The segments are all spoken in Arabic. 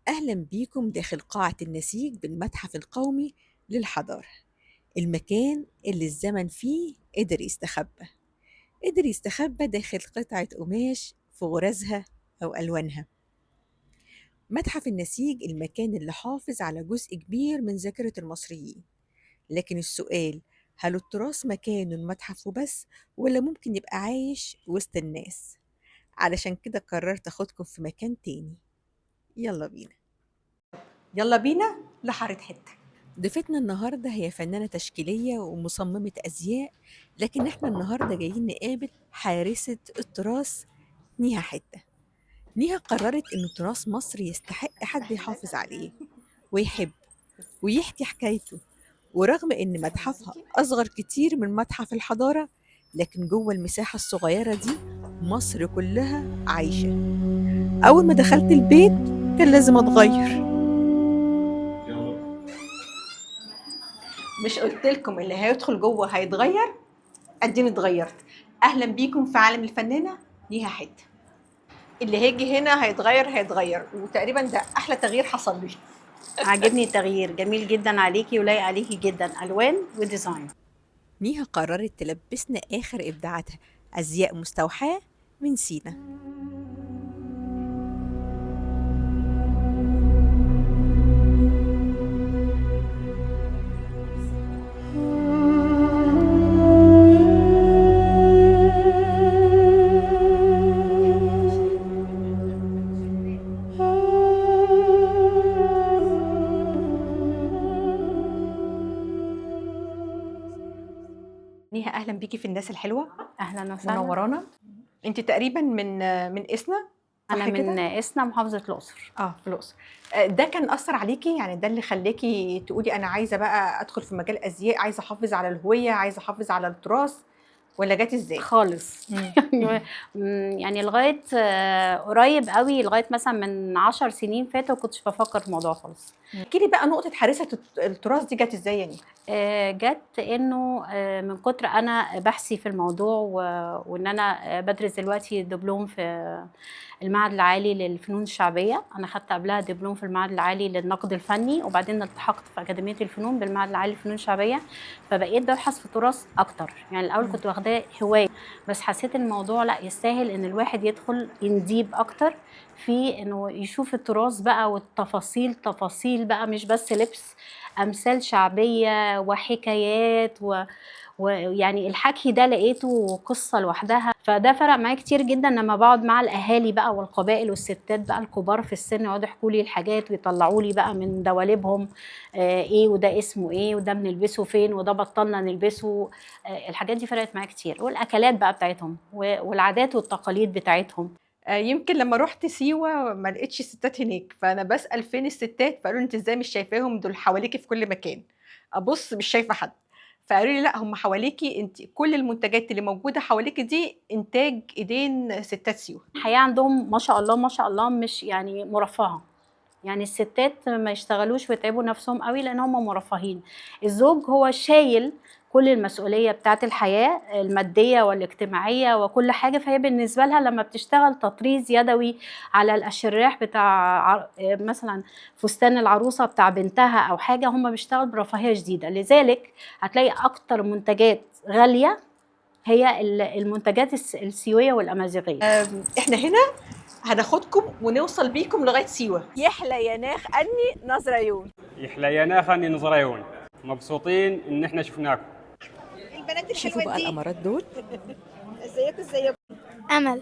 أهلا بيكم داخل قاعة النسيج بالمتحف القومي للحضارة، المكان اللي الزمن فيه قدر يستخبى داخل قطعة قماش في غرزها أو ألوانها. متحف النسيج المكان اللي حافظ على جزء كبير من ذاكرة المصريين، لكن السؤال: هل التراث مكانه المتحف وبس ولا ممكن يبقى عايش وسط الناس؟ علشان كده قررت أخدكم في مكان تاني. يلا بينا. يلا بينا لحارة حتة. ضيفتنا النهاردة هي فنانة تشكيلية ومصممة أزياء، لكن احنا النهاردة جايين نقابل حارسة التراث نيها حتة. نيها قررت إن تراث مصر يستحق حد يحافظ عليه ويحبه ويحكي حكايته، ورغم إن متحفها أصغر كتير من متحف الحضارة، لكن جوه المساحة الصغيرة دي مصر كلها عايشة. أول ما دخلت البيت كان لازم أتغير. مش قلت لكم اللي هيدخل جوه هيتغير؟ اديني اتغيرت. اهلا بيكم في عالم الفنانة نيها حتة. اللي هيجي هنا هيتغير وتقريبا ده احلى تغيير حصل لي. عاجبني التغيير، جميل جدا عليكي ولايق عليكي جدا، الوان وديزاين. نيها قررت تلبسنا آخر إبداعاتها، أزياء مستوحاة من سينا. نيها اهلا بيكي في الناس الحلوة. اهلا وسهلا. منورانا. انت تقريبا من اسنا، صح انا كده؟ من اسنا، محافظه الاقصر. في الأقصر. ده كان أثر عليكي؟ يعني ده اللي خلاكي تقولي أنا عايزة بقى أدخل في مجال أزياء، عايزة أحافظ على الهوية، عايزة أحافظ على التراث، ولا جات إزاي؟ خالص. يعني يعني لغايه قريب قوي، لغايه مثلا من 10 سنين فاتوا كنتش بفكر في الموضوع خالص. احكي لي بقى نقطة حارسة التراث دي جات إزاي يعني؟ جت انه من كتر انا بحثي في الموضوع وان انا بدرس دلوقتي دبلوم في المعهد العالي للفنون الشعبيه. انا خدت قبلها دبلوم في المعهد العالي للنقد الفني، وبعدين التحقت في اكاديميه الفنون بالمعهد العالي للفنون الشعبيه. فبقيت ببحث في التراث اكتر. يعني الاول كنت واخداه هوايه، بس حسيت الموضوع لا يستاهل ان الواحد يدخل ينديب اكتر في انه يشوف التراث بقى والتفاصيل، تفاصيل بقى مش بس لبس، امثال شعبيه وحكايات ويعني الحكي ده لقيته قصه لوحدها. فده فرق معايا كتير جدا لما بقعد مع الاهالي بقى والقبائل والستات بقى الكبار في السن، يقعدوا يحكوا لي الحاجات ويطلعوا لي بقى من دواليبهم ايه وده اسمه ايه وده بنلبسه فين وده بطلنا نلبسه. الحاجات دي فرقت معايا كتير، والاكلات بقى بتاعتهم والعادات والتقاليد بتاعتهم. يمكن لما رحت سيوة ما لقيتش ستات هناك، فأنا بسأل فين الستات، فقالوا لي أنت إزاي مش شايفاهم، دول حواليكي في كل مكان. أبص مش شايفة حد، فقالوا لي لا هم حواليكي انت، كل المنتجات اللي موجوده حواليكي دي انتاج ايدين ستات سيوه. الحياه عندهم ما شاء الله ما شاء الله، مش يعني مرفهه. يعني الستات ما يشتغلوش ويتعبوا نفسهم قوي لان هم مرفهين. الزوج هو شايل كل المسؤوليه بتاعت الحياه الماديه والاجتماعيه وكل حاجه، فهي بالنسبه لها لما بتشتغل تطريز يدوي على الاشراح بتاع مثلا فستان العروسه بتاع بنتها او حاجه، هم بيشتغلوا برفاهيه شديده. لذلك هتلاقي اكتر منتجات غاليه هي المنتجات السيويه والامازيغيه. احنا هنا هناخدكم ونوصل بيكم لغايه سيوه. يحلى يا ناخ اني نظر عيون. يحلى يا ناخ اني نظر عيون. مبسوطين ان احنا شفناكم. البنات شوفوا الحلوه بقى دي الأمارات دول. ازيكم. أمل.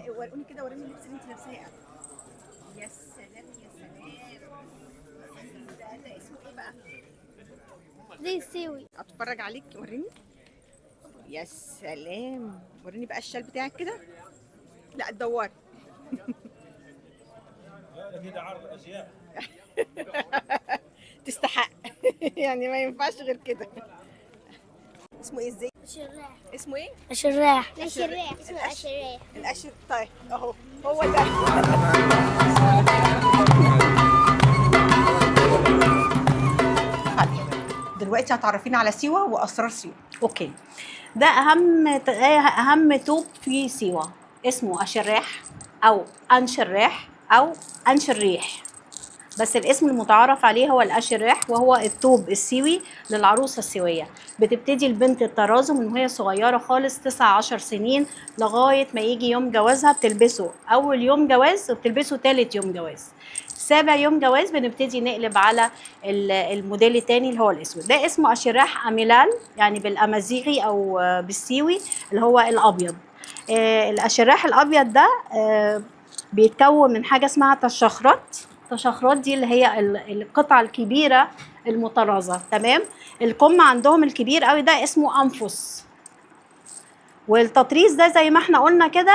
وروني كده، وريني اللبس اللي انت لابساه. يا سلام يا سلام. ده اسمه ايه بقى؟ زي السيوي. اتفرج عليك، وريني. يا سلام، وريني بقى الشال بتاعك كده. لا تدوري. كده عرض اشياء. تستحق. يعني ما ينفعش غير كده. اسمه ايه ازاي؟ الشراح. اسمه ايه؟ الشراح. الشراح. اسمه الشراح. القشر. طيب اهو هو ده. دلوقتي هتعرفينا على سيوه واسرار سيوه. اوكي، ده اهم توب في سيوه، اسمه اشراح او انشراح او انشريح. بس الاسم المتعارف عليه هو الأشراح، وهو الثوب السيوي للعروسة السيوية. بتبتدي البنت الطرازه من وهي صغيرة خالص 19 سنين لغاية ما يجي يوم جوازها، بتلبسه أول يوم جواز وبتلبسه تالت يوم جواز. سابع يوم جواز بنبتدي نقلب على الموديل التاني اللي هو الأسود. ده اسمه أشراح أميلال، يعني بالأمازيغي أو بالسيوي اللي هو الأبيض. الأشراح الأبيض ده بيتكون من حاجة اسمها تشخرات. التشخرات دي اللي هي القطعة الكبيرة المطرزة، تمام. الكم عندهم الكبير قوي ده اسمه أنفس. والتطريز ده زي ما احنا قلنا كده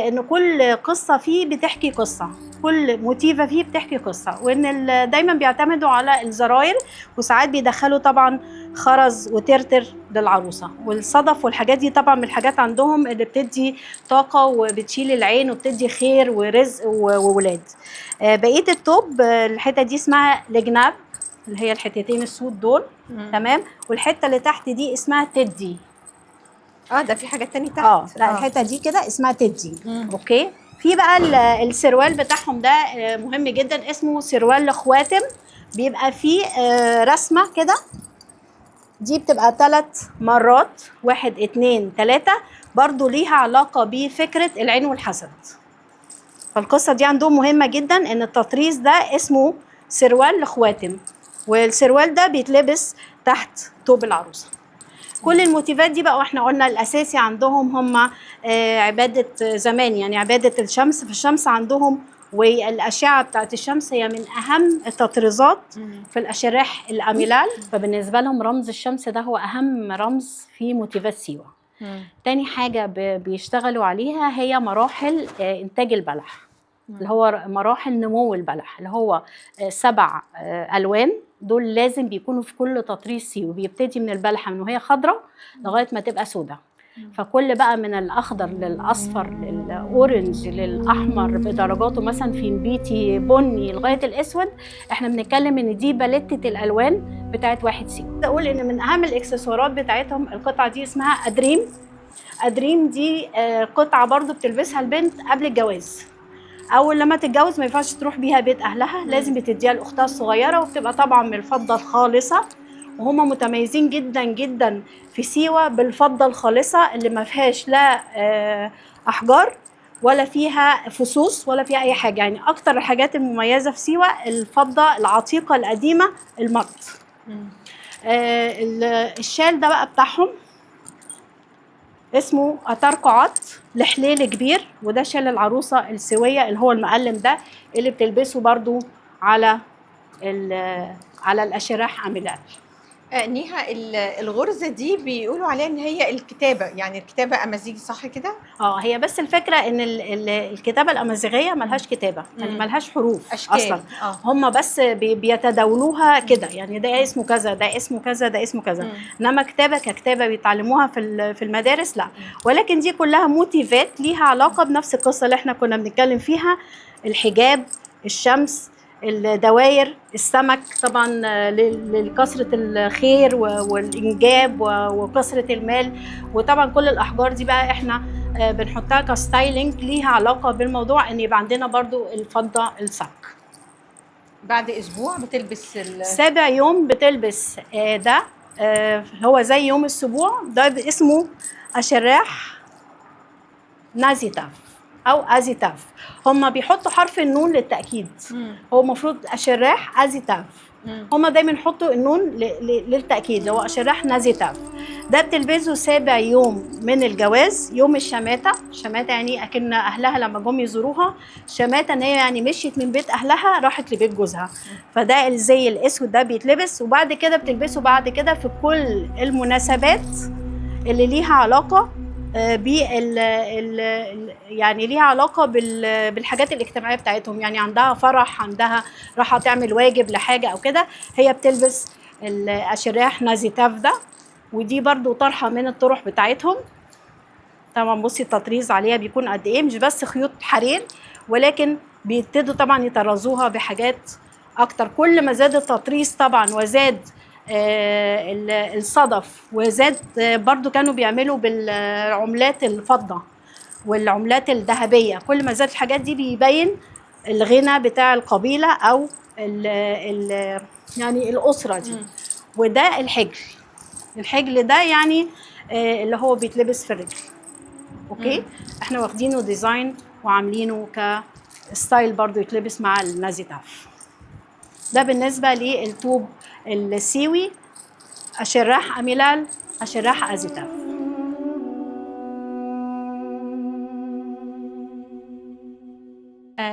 ان كل قصة فيه بتحكي قصة، كل موتيفة فيه بتحكي قصة، وان دايما بيعتمدوا على الزراير، وساعات بيدخلوا طبعا خرز وترتر للعروسة، والصدف والحاجات دي طبعا من الحاجات عندهم اللي بتدي طاقة وبتشيل العين وبتدي خير ورزق وولاد. بقية التوب الحتة دي اسمها الجناب، اللي هي الحتتين السود دول، تمام. والحتة اللي تحت دي اسمها تدي. ده في حاجات تانية تحت. لا الحته دي كده اسمها تدي. اوكي. في بقى السروال بتاعهم ده مهم جدا، اسمه سروال خواتم. بيبقى فيه رسمه كده، دي بتبقى 3 مرات، 1 2 3، برضو ليها علاقه بفكره العين والحسد. فالقصه دي عندهم مهمه جدا، ان التطريز ده اسمه سروال خواتم، والسروال ده بيتلبس تحت توب العروسه. كل الموتيفات دي بقى، واحنا قلنا الاساسي عندهم هم عباده زمان، يعني عباده الشمس. في الشمس عندهم والاشعه بتاعت الشمس هي من اهم التطريزات في الاشراح الاميلال. فبالنسبه لهم رمز الشمس ده هو اهم رمز في موتيفات سيوه. تاني حاجه بيشتغلوا عليها هي مراحل انتاج البلح، اللي هو مراحل نمو البلح، اللي هو 7 الوان. دول لازم بيكونوا في كل تطريز سيوي. بيبتدي من البلحه من وهي خضراء لغايه ما تبقى سوداء. فكل بقى من الاخضر للاصفر للاورنج للاحمر بدرجاته، مثلا في نبيتي بني لغايه الاسود. احنا بنتكلم ان دي باليتة الالوان بتاعت واحد سيوي. اقول ان من اهم الاكسسوارات بتاعتهم القطعه دي اسمها ادريم. ادريم دي قطعه برضو بتلبسها البنت قبل الجواز. اول لما تتجوز ما ينفعش تروح بيها بيت اهلها، لازم بتديها لاختها الصغيره، وبتبقى طبعا من الفضه الخالصه. وهم متميزين جدا جدا في سيوه بالفضه الخالصه اللي ما فيهاش لا احجار ولا فيها فصوص ولا فيها اي حاجه. يعني اكتر الحاجات المميزه في سيوه الفضه العتيقه القديمه المرط. الشال ده بقى بتاعهم اسمه أترقعات لحليل كبير، وده شال العروسة السوية اللي هو المقلم ده اللي بتلبسه برضو على الأشراح أميلال. نيها، الغرزة دي بيقولوا عليها ان هي الكتابة، يعني الكتابة امازيغي، صح كده؟ هي بس الفكرة ان الكتابة الامازيغية ملهاش كتابة، يعني ملهاش حروف أشكال. اصلا. هم بس بيتداولوها كده، يعني ده اسمه كذا، ده اسمه كذا، ده اسمه كذا. انما كتابة ككتابة بيتعلموها في المدارس لا. ولكن دي كلها موتيفات ليها علاقة بنفس القصة اللي احنا كنا بنتكلم فيها: الحجاب، الشمس، الدوائر، السمك طبعا لكثرة الخير والإنجاب وكثرة المال. وطبعا كل الأحجار دي بقى احنا بنحطها كستايلينج ليها علاقة بالموضوع، ان يبقى عندنا برضو الفضة الصك. بعد اسبوع بتلبس 7 يوم بتلبس ده هو زي يوم السبوع ده، اسمه أشراح نازيتاف او ازيتاف. هم بيحطوا حرف النون للتاكيد. هو المفروض اشراح ازيتاف، هم دايما يحطوا النون للتاكيد، اللي هو اشراح نازيتاف. ده بتلبسه 7 يوم من الجواز. يوم الشماته، الشماته يعني اكن اهلها لما جم يزوروها، شماته ان هي يعني مشيت من بيت اهلها راحت لبيت جوزها. فده الزي الاسود ده بيتلبس، وبعد كده بتلبسه بعد كده في كل المناسبات اللي ليها علاقه يعني ليها علاقة بالحاجات الاجتماعية بتاعتهم. يعني عندها فرح، عندها راحة تعمل واجب لحاجة أو كده، هي بتلبس الأشراح نازيتاف ده. ودي برضو طرحة من الطرح بتاعتهم. طبعا بصي التطريز عليها بيكون قد ايه، مش بس خيوط حرير، ولكن بيبتدوا طبعا يطرزوها بحاجات أكتر. كل ما زاد التطريز طبعا وزاد الصدف، وزاد برضو كانوا بيعملوا بالعملات الفضة والعملات الذهبية. كل ما زاد الحاجات دي بيبين الغنى بتاع القبيلة أو ال يعني الأسرة دي. وده الحجل ده يعني اللي هو بيتلبس في الرجل. اوكي. احنا واخدينه ديزاين وعاملينه كستايل برضو يتلبس مع النازي تاف. ده بالنسبة للطوب السيوي أشراح أميلال أشراح أزيتاف.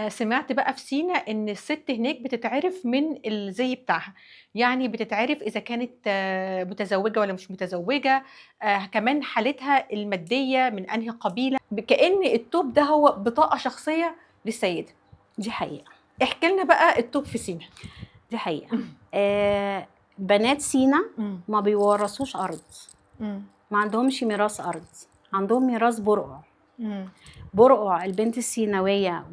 سمعت بقى في سينا ان الست هناك بتتعرف من الزي بتاعها، يعني بتتعرف اذا كانت متزوجه ولا مش متزوجه، كمان حالتها الماديه من انهي قبيله، كأن التوب ده هو بطاقه شخصيه للسيده. دي حقيقة. احكي لنا بقى التوب في سينا. دي حقيقة. بنات سينا ما بيورثوش أرض، ما عندهمش ميراث أرض، عندهم ميراث برقع. برقع البنت السيناوية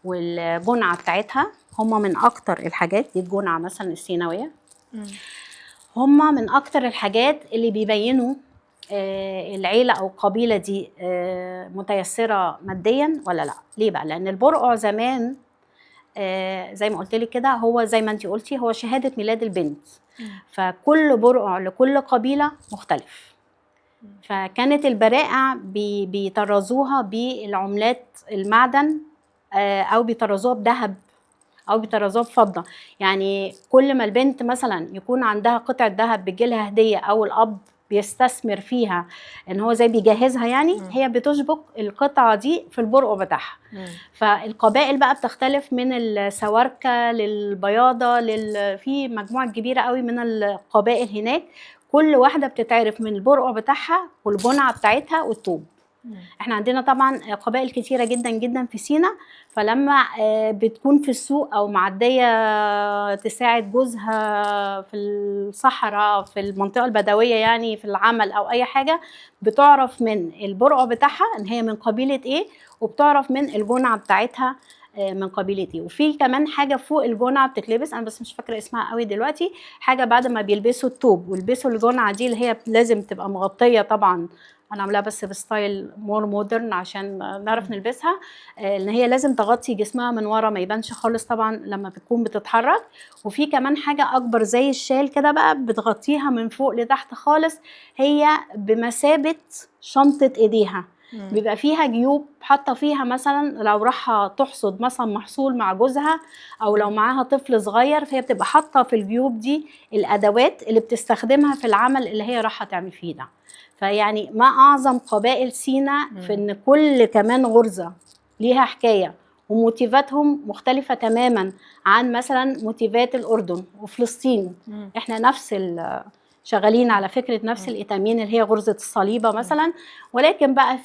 والجنعة بتاعتها هم من أكتر الحاجات دي. الجنعة مثلا السيناوية هم من أكتر الحاجات اللي بيبينوا العيلة أو القبيلة دي متيسرة ماديا ولا لا. ليه بقى؟ لأن البرقع زمان زي ما قلت لك كده، هو زي ما انت قلتي هو شهادة ميلاد البنت. فكل برقع لكل قبيلة مختلف. فكانت البرائع بيطرزوها بالعملات المعدن، أو بيطرزوها بذهب أو بيطرزوها بفضة. يعني كل ما البنت مثلا يكون عندها قطعة ذهب بتجيلها هدية أو الأب بيستثمر فيها ان هو زي بيجهزها، يعني هي بتشبك القطعه دي في البرقع بتاعها. فالقبائل بقى بتختلف من السواركه للبياضه في مجموعه كبيره قوي من القبائل هناك. كل واحده بتتعرف من البرقع بتاعها والجنعه بتاعتها والطوب. احنا عندنا طبعا قبائل كتيره جدا جدا في سينا. فلما بتكون في السوق او معديه تساعد جوزها في الصحراء في المنطقه البدويه، يعني في العمل او اي حاجه، بتعرف من البرقع بتاعها ان هي من قبيله ايه، وبتعرف من الجنعه بتاعتها من قبيله ايه. وفي كمان حاجه فوق الجنعه بتتلبس، انا بس مش فاكره اسمها قوي دلوقتي، حاجه بعد ما بيلبسوا الثوب ويلبسوا الجنعه دي اللي هي لازم تبقى مغطيه طبعا. انا عاملاها بس بستايل مور مودرن عشان نعرف نلبسها، ان هي لازم تغطي جسمها من ورا ما يبانش خالص طبعا لما بتكون بتتحرك. وفي كمان حاجه اكبر زي الشال كده بقى بتغطيها من فوق لتحت خالص، هي بمثابه شنطه ايديها. بيبقى فيها جيوب حاطه فيها مثلا لو راح تحصد مثلا محصول مع جوزها، او لو معاها طفل صغير، فهي بتبقى حاطه في الجيوب دي الادوات اللي بتستخدمها في العمل اللي هي رايحه تعمل فيه ده. فيعني ما أعظم قبائل سينا في إن كل كمان غرزة ليها حكاية، وموتيفاتهم مختلفة تماما عن مثلا موتيفات الأردن وفلسطين. إحنا نفس شغالين على فكرة نفس الإتامين اللي هي غرزة الصليبة مثلا، ولكن بقى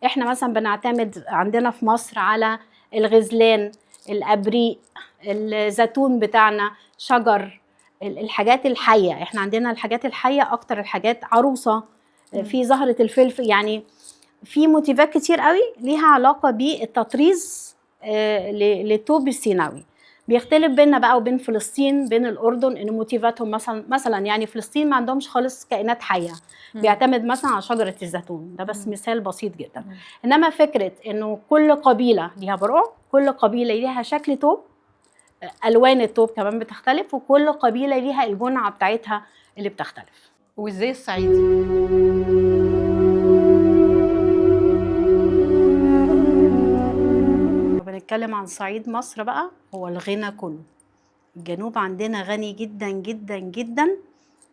إحنا مثلا بنعتمد عندنا في مصر على الغزلان، الأبريق، الزيتون بتاعنا، شجر، الحاجات الحية. إحنا عندنا الحاجات الحية أكتر، الحاجات عروسة، في زهرة الفلفل، يعني في موتيفات كتير قوي ليها علاقة بالتطريز للثوب السيناوي. بيختلف بيننا بقى وبين فلسطين بين الأردن إن موتيفاتهم مثلا يعني فلسطين ما عندهمش خالص كائنات حية، بيعتمد مثلا على شجرة الزيتون، ده بس مثال بسيط جدا. إنما فكرة إنه كل قبيلة ليها برقع، كل قبيلة ليها شكل ثوب، ألوان الثوب كمان بتختلف، وكل قبيلة ليها الجنعة بتاعتها اللي بتختلف. وازاي الصعيدي؟ بنتكلم عن صعيد مصر بقى، هو الغنى كله. الجنوب عندنا غني جدا جدا جدا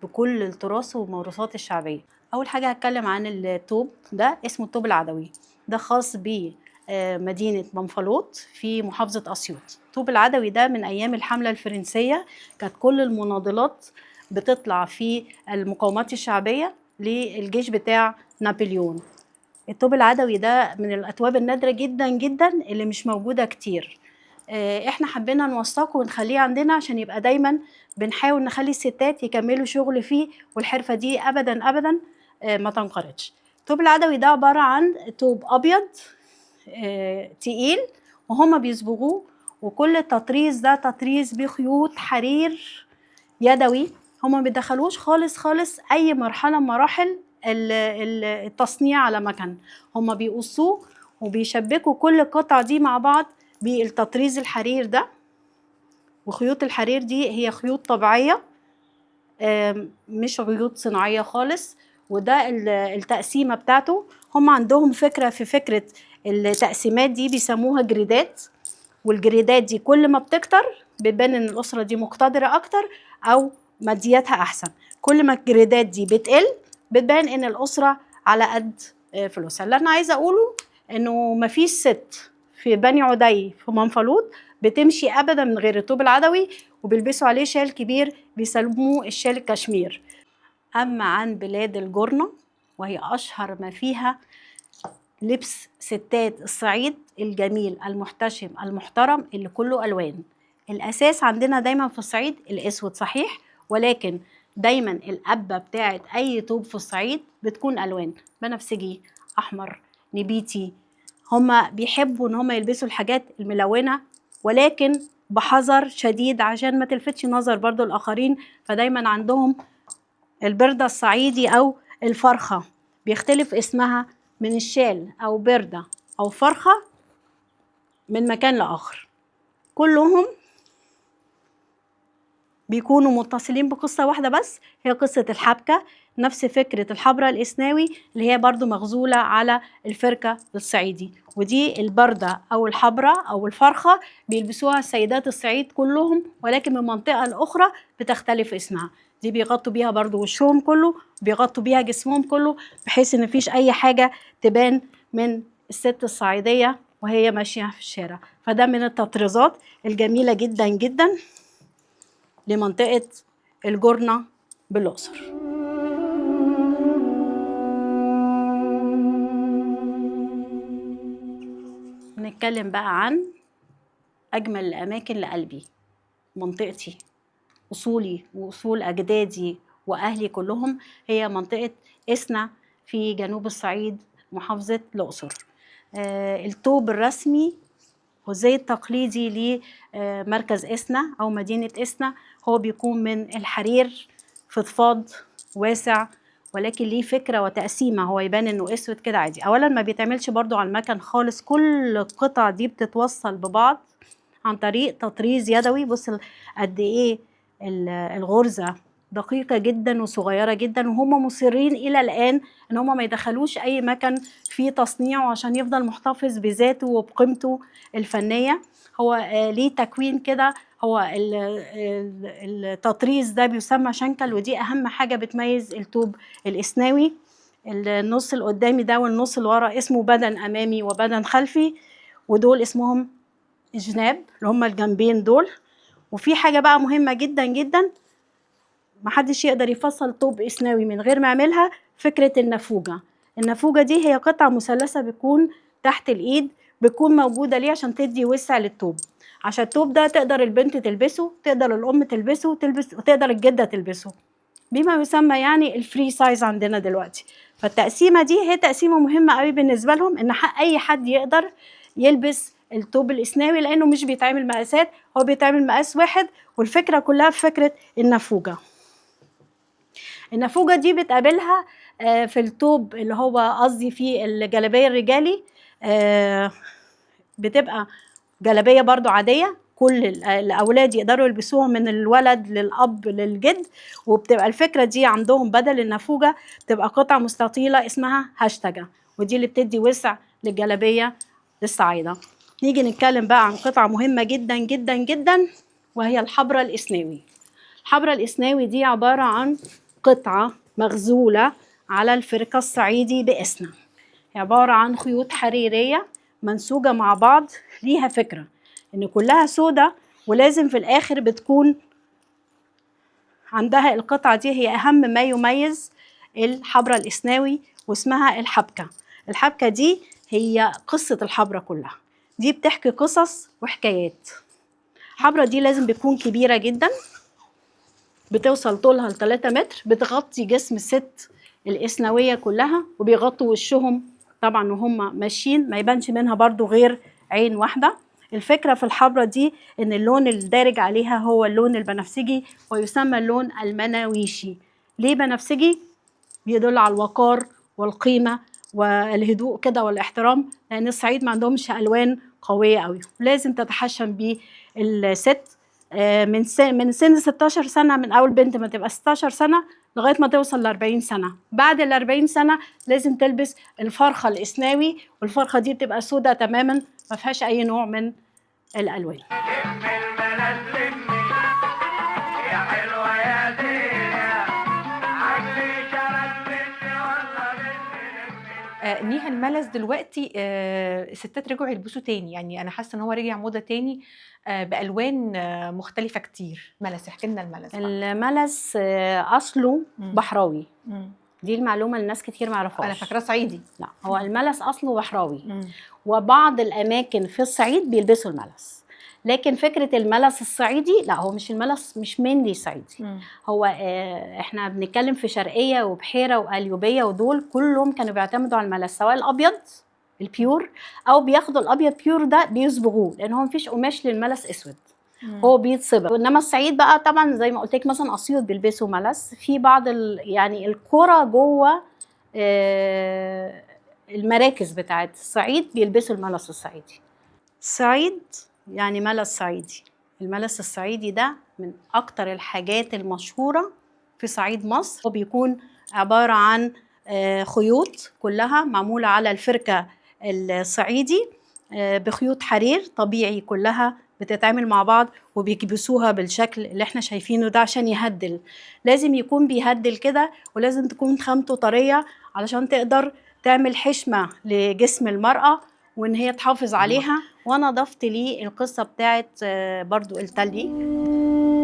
بكل التراث والموروثات الشعبية. أول حاجة هتكلم عن الثوب، ده اسمه الثوب العدوي، ده خاص بمدينة منفلوط في محافظة أسيوط. الثوب العدوي ده من أيام الحملة الفرنسية، كانت كل المناضلات بتطلع في المقاومات الشعبية للجيش بتاع نابليون. الثوب العدوي ده من الأثواب النادرة جدا جدا اللي مش موجودة كتير. احنا حبينا نوثقه ونخليه عندنا عشان يبقى دايما بنحاول نخلي الستات يكملوا شغل فيه، والحرفة دي أبدا أبدا ما تنقرضش. الثوب العدوي ده عبارة عن ثوب أبيض تقيل، وهما بيصبغوه، وكل التطريز ده تطريز بخيوط حرير يدوي. هما ما بيدخلوش خالص خالص أي مرحلة من مراحل التصنيع على مكن، هما بيقصوه وبيشبكوا كل القطع دي مع بعض بالتطريز الحرير ده. وخيوط الحرير دي هي خيوط طبيعية، مش خيوط صناعية خالص. وده التقسيمة بتاعته. هم عندهم فكرة في فكرة التقسيمات دي، بيسموها جريدات. والجريدات دي كل ما بتكتر بتبان ان الأسرة دي مقتدرة أكتر أو مادياتها أحسن. كل ما الجريدات دي بتقل بتبان ان الأسرة على قد فلوسها. اللي أنا عايزة أقوله إنه مفيش ست في بني عدي في منفلوط بتمشي أبدا من غير الطوب العدوي، وبيلبسوا عليه شال كبير بيسموه الشال الكشمير. أما عن بلاد الجرنة وهي أشهر ما فيها، لبس ستات الصعيد الجميل المحتشم المحترم اللي كله ألوان. الأساس عندنا دايما في الصعيد الأسود صحيح، ولكن دايما القبة بتاعت أي طوب في الصعيد بتكون ألوان، بنفسجي، أحمر، نبيتي. هما بيحبوا إن هما يلبسوا الحاجات الملونة، ولكن بحذر شديد عشان ما تلفتش نظر برضو الآخرين. فدايما عندهم البردة الصعيدي أو الفرخة، بيختلف اسمها من الشال أو بردة أو فرخة من مكان لآخر. كلهم بيكونوا متصلين بقصة واحدة بس، هي قصة الحبكة. نفس فكرة الحبرة الإسناوي اللي هي برضو مغزولة على الفركة الصعيدي. ودي البردة أو الحبرة أو الفرخة بيلبسوها السيدات الصعيد كلهم، ولكن من منطقة لأخرى بتختلف اسمها. دي بيغطوا بيها برضو وشهم كله، بيغطوا بيها جسمهم كله، بحيث إن مفيش أي حاجة تبان من الست الصعيدية وهي ماشية في الشارع. فده من التطريزات الجميلة جدا جدا لمنطقة الجرنة بالأقصر. نتكلم بقى عن أجمل الأماكن لقلبي، منطقتي، أصولي وأصول أجدادي وأهلي كلهم، هي منطقة إسنا في جنوب الصعيد محافظة الأقصر. الطوب الرسمي والزي التقليدي لمركز إسنا أو مدينة إسنا هو بيكون من الحرير فضفاض واسع، ولكن ليه فكرة وتقسيمة. هو يبان إنه أسود كده عادي. أولا ما بيتعملش برضو على المكن خالص، كل القطع دي بتتوصل ببعض عن طريق تطريز يدوي. بص قد إيه الغرزة دقيقة جدا وصغيرة جدا، وهم مصرين إلى الآن إن هم ما يدخلوش أي مكن في تصنيعه عشان يفضل محتفظ بذاته وبقيمته الفنية. هو ليه تكوين كده، هو التطريز ده بيسمى شنكل، ودي أهم حاجة بتميز الطوب الإسناوي. النص القدامي ده والنص اللي ورا اسمه بدن أمامي وبدن خلفي، ودول اسمهم جناب اللي هم الجنبين دول. وفي حاجة بقى مهمة جدا جدا محدش يقدر يفصل طوب إسناوي من غير ما يعملها، فكرة النافوجة. النافوجة دي هي قطعة مثلثة بتكون تحت الإيد، بتكون موجودة ليه عشان تدي وسع للطوب، عشان الطوب ده تقدر البنت تلبسه، تقدر الأم تلبسه وتقدر الجدة تلبسه، بما يسمى يعني الفري سايز عندنا دلوقتي. فالتقسيمة دي هي تقسيمة مهمة قوي بالنسبة لهم، إن أي حد يقدر يلبس الطوب الإسناوي، لأنه مش بيتعمل مقاسات، هو بيتعمل مقاس واحد. والفكرة كلها في فكرة النافوجة. النافوجة دي بتقابلها في الطوب اللي هو قصدي في الجلابية الرجالي، بتبقى جلابية برضو عادية كل الأولاد يقدروا يلبسوها من الولد للأب للجد. وبتبقى الفكرة دي عندهم بدل النافوجة بتبقى قطعة مستطيلة اسمها هاشتاجة، ودي اللي بتدي وسع للجلابية للصعايدة. نيجي نتكلم بقى عن قطعة مهمة جدا جدا جدا، وهي الحبرة الإسناوي. الحبرة الإسناوي دي عبارة عن قطعة مغزولة على الفركة الصعيدي بإسنا، عبارة عن خيوط حريرية منسوجة مع بعض. ليها فكرة إن كلها سودة، ولازم في الآخر بتكون عندها القطعة دي هي أهم ما يميز الحبرة الإسناوي، واسمها الحبكة. الحبكة دي هي قصة الحبرة كلها، دي بتحكي قصص وحكايات. الحبرة دي لازم بتكون كبيرة جدا، بتوصل طولها ل3 متر، بتغطي جسم الست الإسناوية كلها، وبيغطوا وشهم طبعا وهم ماشيين، ما يبانش منها برضو غير عين واحدة. الفكرة في الحبرة دي إن اللون الدارج عليها هو اللون البنفسجي، ويسمى اللون المناويشي. ليه بنفسجي؟ بيدل على الوقار والقيمة والهدوء كده والاحترام، لأن الصعيد ما عندهمش ألوان قوية قوي، لازم تتحشم بيه الست من سن 16 سنه، من اول بنت ما تبقى 16 سنه لغايه ما توصل ل 40 سنه. بعد ال 40 سنه لازم تلبس الفرخه الاسناوي، والفرخه دي بتبقى سودة تماما ما فيهاش اي نوع من الالوان. نيها الملس دلوقتي الستات رجعوا يلبسوا تاني، يعني انا حاسه ان هو رجع موضه تاني بالوان مختلفه كتير. ملس، احكي لنا الملس بقى. الملس اصله بحراوي، مم. دي المعلومه الناس كتير ما يعرفوهاش. انا فاكراه صعيدي. لا، هو الملس اصله بحراوي. مم. وبعض الاماكن في الصعيد بيلبسوا الملس، لكن فكره الملس الصعيدي لا، هو مش الملس، مش مندي صعيدي. مم. هو احنا بنتكلم في شرقيه وبحيره وقليوبيه، ودول كلهم كانوا بيعتمدوا على الملس، سواء الابيض البيور او بياخدوا الابيض بيور ده بيصبغوه، لان هو مفيش قماش للملس اسود، هو بيتصبغ. انما الصعيد بقى طبعا زي ما قلت لك مثلا اسيوط بيلبسوا ملس، في بعض يعني القرى جوه المراكز بتاعت الصعيد بيلبسوا الملس الصعيدي. الصعيد يعني ملس صعيدي. الملس الصعيدي ده من اكتر الحاجات المشهوره في صعيد مصر، هو بيكون عباره عن خيوط كلها معموله على الفركه الصعيدي بخيوط حرير طبيعي، كلها بتتعامل مع بعض وبيكبسوها بالشكل اللي احنا شايفينه ده عشان يهدل. لازم يكون بيهدل كده، ولازم تكون خامته طريه علشان تقدر تعمل حشمه لجسم المراه وان هي تحافظ عليها. وانا ضفت ليه القصه بتاعت برضو التلي.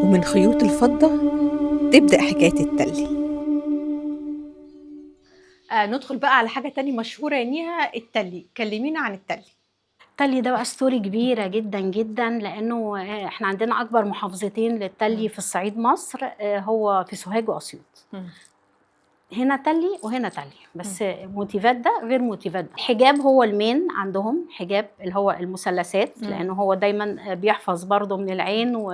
ومن خيوط الفضة تبدأ حكاية التلي. ندخل بقى على حاجه تانية مشهوره يا نيها، التلي. كلمينا عن التلي. التلي ده بقى ستوري كبيرة جدا جدا، لأنه احنا عندنا أكبر محافظتين للتلي في الصعيد مصر، هو في سوهاج وأسيوط. هنا تلي وهنا تلي، بس موتيفات ده غير موتيفات ده. الحجاب هو المين عندهم، حجاب اللي هو المثلثات، لأنه هو دايما بيحفظ برضه من العين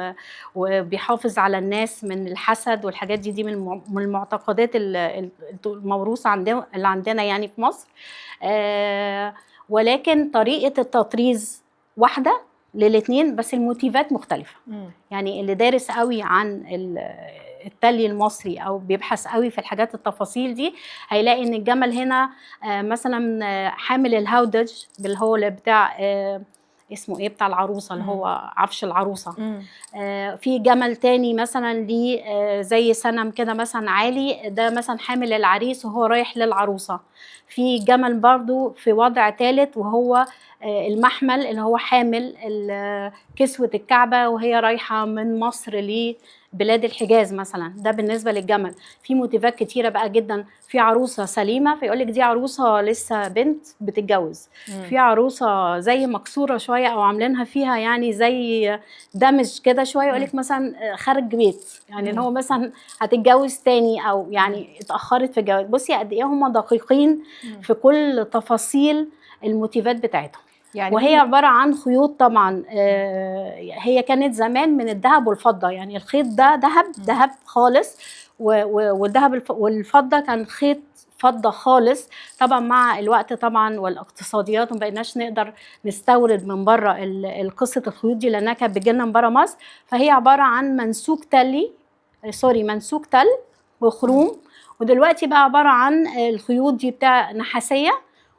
وبيحافظ على الناس من الحسد والحاجات دي من المعتقدات الموروثة اللي عندنا يعني في مصر. ولكن طريقة التطريز واحدة للاتنين، بس الموتيفات مختلفة. يعني اللي دارس قوي عن التلي المصري او بيبحث قوي في الحاجات التفاصيل دي، هيلاقي ان الجمل هنا مثلا حامل الهودج اللي هو اللي بتاع اسمه ايه، بتاع العروسه اللي هو عفش العروسه. في جمل تاني مثلا ليه زي سنم كده مثلا عالي، ده مثلا حامل العريس وهو رايح للعروسه. في جمل برضو في وضع ثالث وهو المحمل اللي هو حامل كسوة الكعبة وهي رايحة من مصر لبلاد الحجاز مثلا. ده بالنسبة للجمل. في موتيفات كتيرة بقى جدا. في عروسة سليمة فيقولك دي عروسة لسه بنت بتتجوز. في عروسة زي مكسورة شوية أو عاملينها فيها يعني زي دمج كده شوية، يقولك مثلا خارج بيت، يعني اللي هو مثلا هتتجوز تاني أو يعني اتأخرت في الجواز. بصي قد إيه هم دقيقين في كل تفاصيل الموتيفات بتاعتهم. يعني وهي عبارة عن خيوط طبعا. هي كانت زمان من الذهب والفضة، يعني الخيط ده ذهب خالص، والذهب والفضة كان خيط فضة خالص. طبعا مع الوقت طبعا والاقتصاديات ما بقيناش نقدر نستورد من بره قصة الخيوط دي لأنها كانت بتجيلنا من بره مصر. فهي عبارة عن منسوج تل وخروم. ودلوقتي بقى عبارة عن الخيوط دي بتاع نحاسية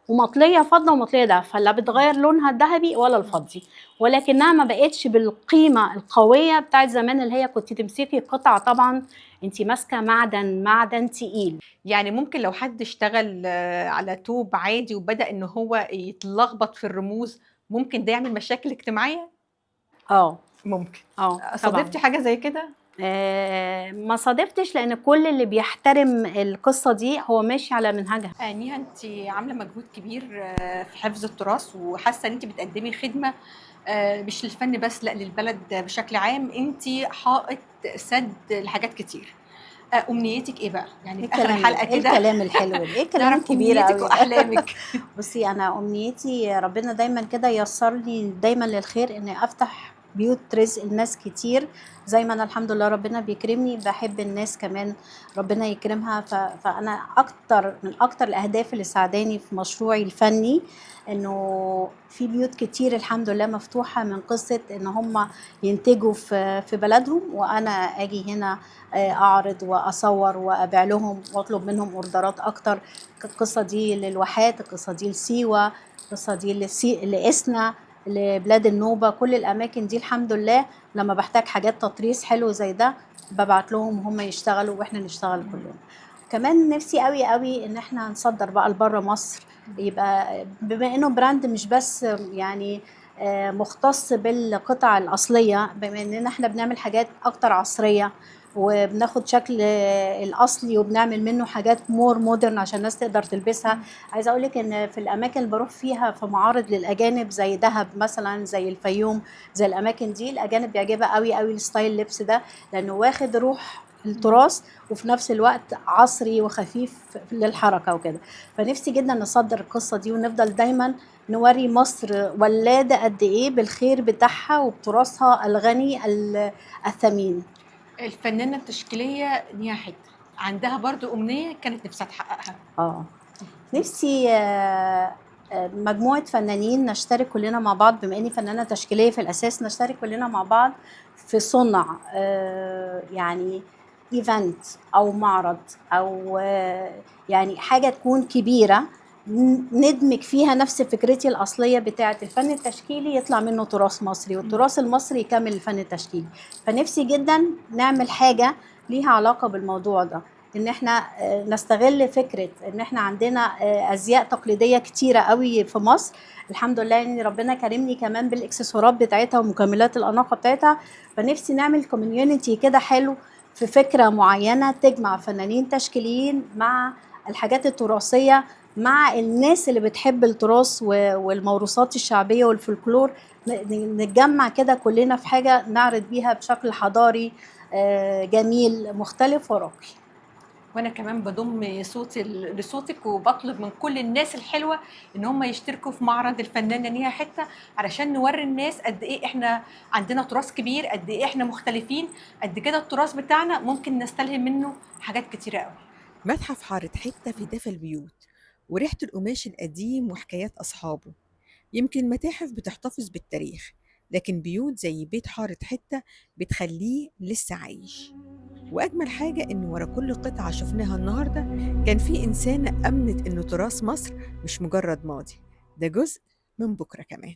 ومطليه فضه ومطليه دهب، فلا بتغير لونها الذهبي ولا الفضي، ولكنها ما بقتش بالقيمه القويه بتاعت زمان اللي هي كنت تمسكي قطعه طبعا انت ماسكه معدن تقيل. يعني ممكن لو حد اشتغل على توب عادي وبدا ان هو يتلخبط في الرموز، ممكن ده يعمل مشاكل اجتماعيه؟ ممكن. صادفتي حاجه زي كده؟ ما صادفتش، لان كل اللي بيحترم القصه دي هو ماشي على منهجها. نيها، انت عامله مجهود كبير في حفظ التراث، وحاسه ان انت بتقدمي خدمه مش للفن بس، لا للبلد بشكل عام. انت حائط سد لحاجات كتير. امنيتك ايه بقى؟ يعني في اخر الحلقه كده ايه الكلام الحلو ده؟ ايه الكلام الكبير قوي؟ واحلامك. بصي انا امنيتي ربنا دايما كده ييسر لي دايما للخير، اني افتح بيوت رزق الناس كتير، زي ما انا الحمد لله ربنا بيكرمني بحب الناس كمان ربنا يكرمها. فانا من اكتر الاهداف اللي ساعداني في مشروعي الفني انه في بيوت كتير الحمد لله مفتوحه من قصه ان هم ينتجوا في بلدهم، وانا اجي هنا اعرض واصور وابيع لهم واطلب منهم اوردرات اكتر. القصه دي للواحات، القصه دي لسيوه، القصه دي لإسنا، لبلاد النوبه، كل الاماكن دي الحمد لله لما بحتاج حاجات تطريز حلو زي ده ببعت لهم هم يشتغلوا واحنا نشتغل كلنا. كمان نفسي قوي قوي ان احنا نصدر بقى لبره مصر، يبقى بما انه براند مش بس يعني مختص بالقطع الأصلية، بما اننا احنا بنعمل حاجات اكتر عصرية وبناخد شكل الاصلي وبنعمل منه حاجات مور مودرن عشان الناس تقدر تلبسها. عايزه اقول لك ان في الاماكن اللي بروح فيها في معارض للاجانب زي دهب مثلا، زي الفيوم، زي الاماكن دي الاجانب بيعجبها قوي قوي الستايل اللبس ده، لانه واخد روح التراث وفي نفس الوقت عصري وخفيف للحركه وكده. فنفسي جدا نصدر القصه دي ونفضل دايما نوري مصر ولاده قد ايه بالخير بتاعها وبتراثها الغني الثمين. الفنانه التشكيليه نيها حته عندها برضو امنيه كانت نفسها تحققها. نفسي مجموعة فنانين نشترك كلنا مع بعض، بما اني فنانة تشكيلية في الاساس، نشترك كلنا مع بعض في صنع يعني ايفنت او معرض او يعني حاجة تكون كبيرة ندمج فيها نفس فكرتي الأصلية بتاعة الفن التشكيلي، يطلع منه تراث مصري والتراث المصري يكمل الفن التشكيلي. فنفسي جدا نعمل حاجة ليها علاقة بالموضوع ده، ان احنا نستغل فكرة ان احنا عندنا ازياء تقليدية كتيرة قوي في مصر، الحمد لله ان ربنا كرمني كمان بالاكسسوارات بتاعتها ومكملات الاناقة بتاعتها. فنفسي نعمل كوميونيتي كده حلو في فكرة معينة تجمع فنانين تشكيليين مع الحاجات التراثية مع الناس اللي بتحب التراث والموروثات الشعبية والفلكلور، نتجمع كده كلنا في حاجة نعرض بيها بشكل حضاري جميل مختلف وراقي. وانا كمان بضم صوتي لصوتك وبطلب من كل الناس الحلوه ان هم يشتركوا في معرض الفنانه نيها حته علشان نوري الناس قد ايه احنا عندنا تراث كبير، قد ايه احنا مختلفين، قد كده التراث بتاعنا ممكن نستلهم منه حاجات كتيره قوي. متحف حارة حتة في دفا البيوت وريحة القماش القديم وحكايات أصحابه. يمكن متاحف بتحتفظ بالتاريخ، لكن بيوت زي بيت حارة حتة بتخليه لسه عايش. وأجمل حاجة إن ورا كل قطعة شفناها النهاردة كان في إنسانة أمنت إنه تراث مصر مش مجرد ماضي، ده جزء من بكرة كمان.